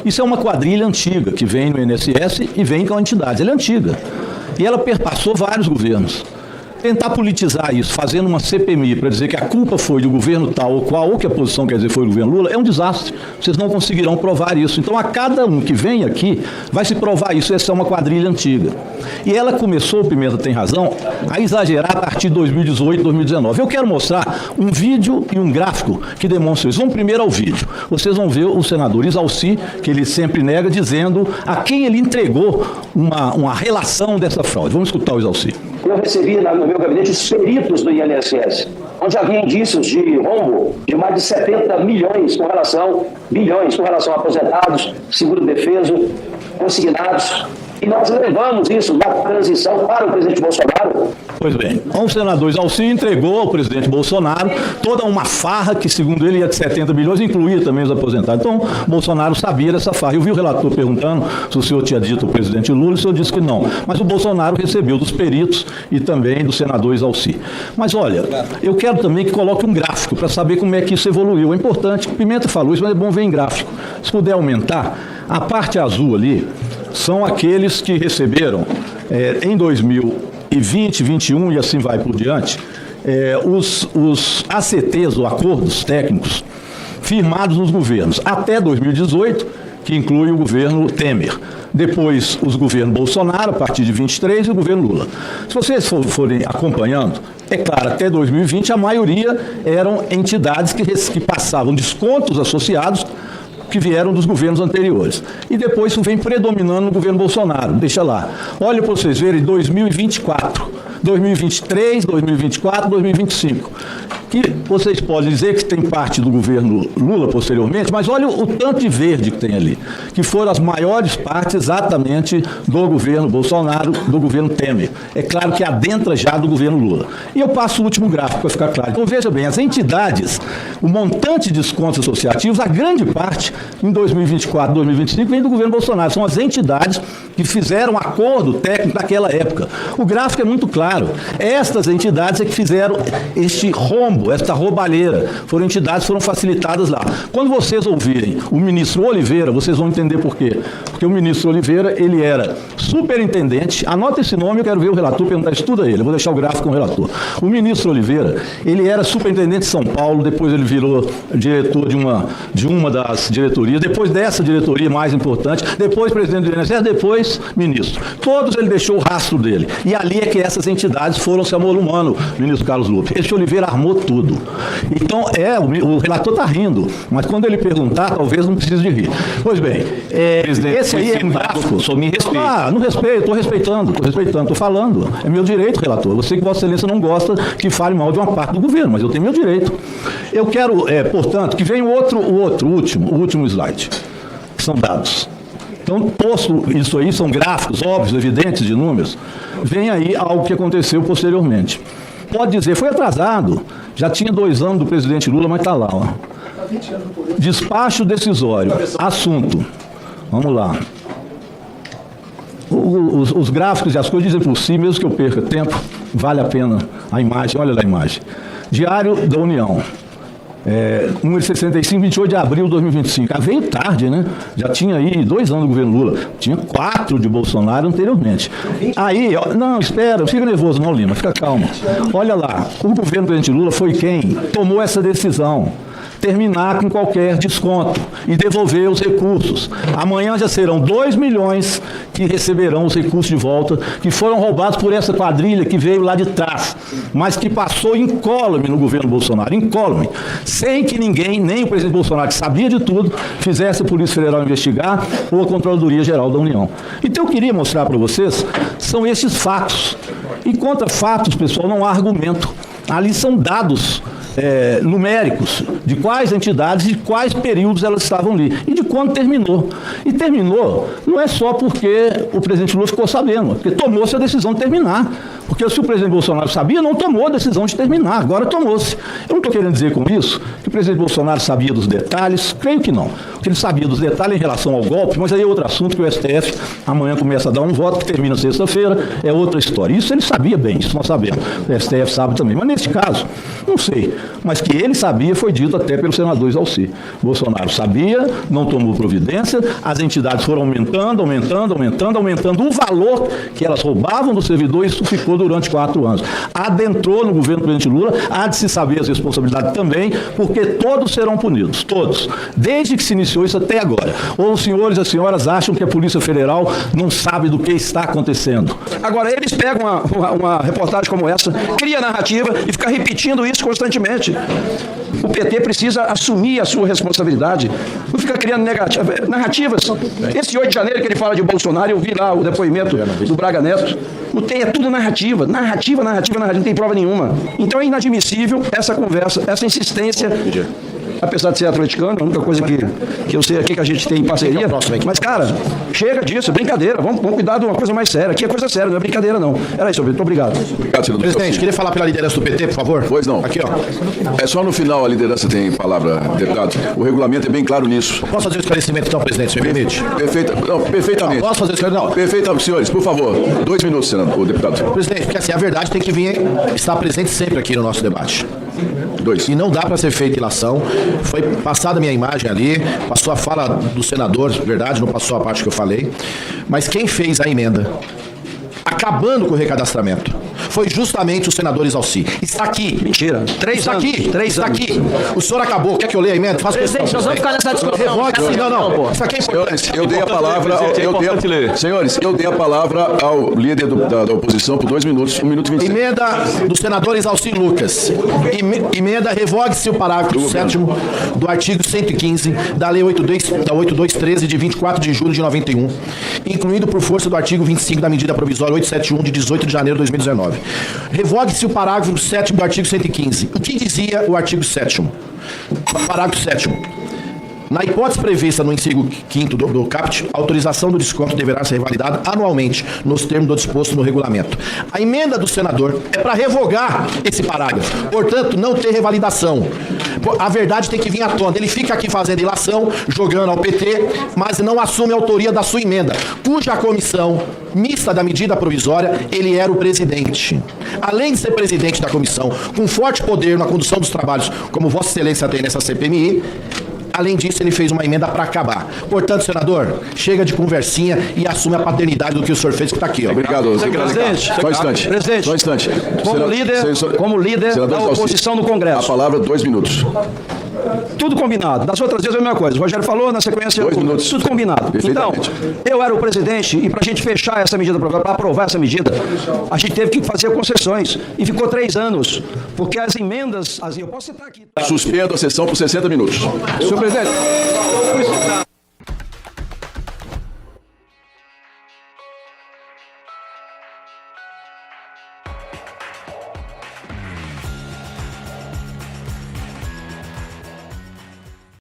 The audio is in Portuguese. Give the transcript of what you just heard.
Isso é uma quadrilha antiga, que vem no INSS e vem com entidades. Ela é antiga. E ela perpassou vários governos. Tentar politizar isso, fazendo uma CPMI para dizer que a culpa foi do governo tal ou qual, ou que a posição quer dizer foi do governo Lula, é um desastre. Vocês não conseguirão provar isso. Então, a cada um que vem aqui, vai se provar isso. Essa é uma quadrilha antiga. E ela começou, o Pimenta tem razão, a exagerar a partir de 2018, 2019. Eu quero mostrar um vídeo e um gráfico que demonstram isso. Vamos primeiro ao vídeo. Vocês vão ver o senador Isalci, que ele sempre nega, dizendo a quem ele entregou uma relação dessa fraude. Vamos escutar o Isalci. Eu recebi no meu gabinete os peritos do INSS, onde havia indícios de rombo de mais de 70 milhões com relação a aposentados, seguro-defeso, consignados. E nós levamos isso na transição para o presidente Bolsonaro. Pois bem, o senador Isalci entregou ao presidente Bolsonaro toda uma farra que, segundo ele, ia de 70 milhões, incluía também os aposentados. Então, Bolsonaro sabia dessa farra. Eu vi o relator perguntando se o senhor tinha dito ao presidente Lula, e o senhor disse que não. Mas o Bolsonaro recebeu dos peritos e também do senador Isalci. Mas, olha, eu quero também que coloque um gráfico para saber como é que isso evoluiu. É importante, o Pimenta falou isso, mas é bom ver em gráfico. Se puder aumentar, a parte azul ali são aqueles que receberam em 2020, 21 e assim vai por diante, os ACTs, ou acordos técnicos, firmados nos governos, até 2018, que inclui o governo Temer. Depois, os governos Bolsonaro, a partir de 23, e o governo Lula. Se vocês forem acompanhando, é claro, até 2020, a maioria eram entidades que passavam descontos associados que vieram dos governos anteriores. E depois isso vem predominando no governo Bolsonaro. Deixa lá. Olha para vocês verem 2024, 2023, 2024, 2025. Que vocês podem dizer que tem parte do governo Lula posteriormente, mas olha o tanto de verde que tem ali, que foram as maiores partes exatamente do governo Bolsonaro, do governo Temer. É claro que adentra já do governo Lula. E eu passo o último gráfico para ficar claro. Então veja bem, as entidades, o montante de descontos associativos, a grande parte em 2024, 2025 vem do governo Bolsonaro. São as entidades que fizeram acordo técnico naquela época. O gráfico é muito claro. Estas entidades é que fizeram este rombo, esta roubalheira, foram entidades que foram facilitadas lá. Quando vocês ouvirem o ministro Oliveira, vocês vão entender por quê. Porque o ministro Oliveira, ele era superintendente, anota esse nome, eu quero ver o relator, perguntar, estuda ele, eu vou deixar o gráfico com o relator. O ministro Oliveira, ele era superintendente de São Paulo, depois ele virou diretor de uma das diretorias, depois dessa diretoria mais importante, depois presidente do INSS, depois ministro. Todos ele deixou o rastro dele. E ali é que essas entidades foram se amolumando, ministro Carlos Lupe. Esse Oliveira armou tudo. Então, o relator está rindo, mas quando ele perguntar, talvez não precise de rir. Pois bem, esse aí é um gráfico. Só me respeito. Não respeito, estou respeitando, estou falando. É meu direito, relator. Eu sei que Vossa Excelência não gosta que fale mal de uma parte do governo, mas eu tenho meu direito. Eu quero, portanto, que venha o último slide, que são dados. Então, posto isso aí, são gráficos óbvios, evidentes de números, vem aí algo que aconteceu posteriormente. Pode dizer, foi atrasado, já tinha 2 anos do presidente Lula, mas está lá. Ó. Despacho decisório, assunto. Vamos lá. Os gráficos e as coisas dizem por si, mesmo que eu perca tempo, vale a pena a imagem, olha lá a imagem. Diário da União. Número 65, 28 de abril de 2025. Veio tarde, né? Já tinha aí 2 anos do governo Lula. Tinha 4 de Bolsonaro anteriormente. Aí, não, espera, não fica nervoso não, Lima, fica calmo. Olha lá, o governo do presidente Lula foi quem tomou essa decisão. Terminar com qualquer desconto e devolver os recursos. Amanhã já serão 2 milhões que receberão os recursos de volta, que foram roubados por essa quadrilha que veio lá de trás, mas que passou incólume no governo Bolsonaro, incólume, sem que ninguém, nem o presidente Bolsonaro, que sabia de tudo, fizesse a Polícia Federal investigar ou a Controladoria Geral da União. Então eu queria mostrar para vocês, são esses fatos. E contra fatos, pessoal, não há argumento. Ali são dados numéricos de quais entidades e quais períodos elas estavam ali e de quando terminou. E terminou não é só porque o presidente Lula ficou sabendo, porque tomou-se a decisão de terminar. Porque se o presidente Bolsonaro sabia, não tomou a decisão de terminar, agora tomou-se. Eu não estou querendo dizer com isso que o presidente Bolsonaro sabia dos detalhes, creio que não. Porque ele sabia dos detalhes em relação ao golpe, mas aí é outro assunto que o STF amanhã começa a dar um voto, que termina sexta-feira, é outra história. Isso ele sabia bem, isso nós sabemos. O STF sabe também. Mas nesse caso, não sei. mas que ele sabia foi dito até pelo senador Exalci. Bolsonaro sabia, não tomou providência, as entidades foram aumentando o valor que elas roubavam do servidor, e isso ficou durante 4 anos. Adentrou no governo do presidente Lula, há de se saber as responsabilidades também, porque todos serão punidos, todos, desde que se iniciou isso até agora. Ou os senhores e as senhoras acham que a Polícia Federal não sabe do que está acontecendo? Agora, eles pegam uma reportagem como essa, cria narrativa e fica repetindo isso constantemente. O PT precisa assumir a sua responsabilidade. Não fica criando narrativas. Esse 8 de janeiro que ele fala de Bolsonaro, eu vi lá o depoimento do Braga Neto. Não tem, é tudo narrativa. Narrativa, não tem prova nenhuma. Então é inadmissível essa conversa, essa insistência. Apesar de ser atleticano, a única coisa que eu sei aqui que a gente tem em parceria. Mas, cara, chega disso, é brincadeira. Vamos cuidar de uma coisa mais séria. Aqui é coisa séria, não é brincadeira, não. Era isso, muito obrigado. Obrigado, senador. Presidente, queria falar pela liderança do PT, por favor? Pois não. Aqui, ó. É só no final a liderança tem palavra, deputado. O regulamento é bem claro nisso. Posso fazer o esclarecimento, então, presidente, se me permite? Perfeitamente. Posso fazer o esclarecimento? Não. Perfeitamente, senhores, por favor. 2 minutos, senador, deputado. Presidente, porque assim, a verdade tem que estar presente sempre aqui no nosso debate. 2. E não dá para ser feita ilação. Foi passada a minha imagem ali, passou a fala do senador, verdade, não passou a parte que eu falei. Mas quem fez a emenda, acabando com o recadastramento, foi justamente o senador Exalci. Está aqui. Mentira. 3 está anos. aqui. 3 está anos. aqui. O senhor acabou. Quer que eu leia a emenda? Faça questão. Presidente, nós vamos ficar nessa discussão. Revogue. Não. Isso aqui é importante. Senhores, eu dei a palavra senhores, eu dei a palavra ao líder da oposição por 2 minutos, 1 minuto e 25. Emenda do senador Exalci Lucas. Emenda revogue-se o parágrafo 7º do artigo 115 da Lei 8213 de 24 de julho de 91, incluído por força do artigo 25 da medida provisória 871 de 18 de janeiro de 2019. Revogue-se o parágrafo 7º do artigo 115. O que dizia o artigo 7º? Parágrafo 7º. Na hipótese prevista no inciso 5º do CAPT, a autorização do desconto deverá ser revalidada anualmente, nos termos do disposto no regulamento. A emenda do senador é para revogar esse parágrafo, portanto, não ter revalidação. A verdade tem que vir à tona. Ele fica aqui fazendo ilação, jogando ao PT, mas não assume a autoria da sua emenda, cuja comissão mista da medida provisória, ele era o presidente. Além de ser presidente da comissão, com forte poder na condução dos trabalhos, como Vossa Excelência tem nessa CPMI, além disso, ele fez uma emenda para acabar. Portanto, senador, chega de conversinha e assume a paternidade do que o senhor fez, que está aqui. Ó. Obrigado. Presidente, Só um instante. Presidente, Só um instante. Como líder da oposição no A Congresso. palavra, 2 minutos. Tudo combinado. Das outras vezes é a mesma coisa. O Rogério falou, na sequência, 2 minutos. tudo combinado. Então, Perfeitamente. eu era o presidente e para a gente fechar essa medida, para aprovar essa medida, a gente teve que fazer concessões e ficou 3 anos, porque as emendas, eu posso citar aqui. Suspendo a sessão por 60 minutos. Senhor presidente.